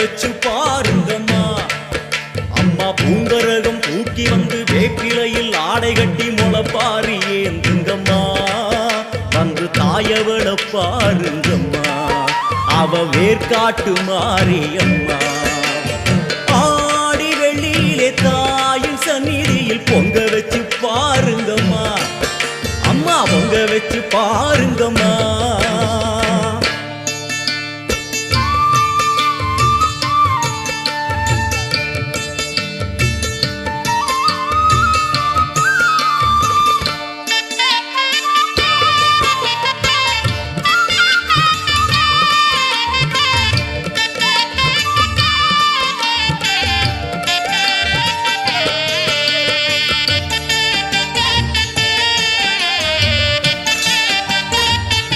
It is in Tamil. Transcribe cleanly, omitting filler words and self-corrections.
வச்சு பாருங்கம்மா. அம்மா பூங்கரகம் தூக்கி வந்து வேப்பிலையில் ஆடை கட்டி முளப்பாரி ஏந்துங்கம்மா. வந்து தாயவள பாருங்கம்மா, அவ வேர்காட்டு மாரியம்மா. ஆடி வெள்ளியிலே தாயின் சந்நிதியில் பொங்க வச்சு பாருங்கம்மா. அம்மா பொங்க வச்சு பாருங்கம்மா.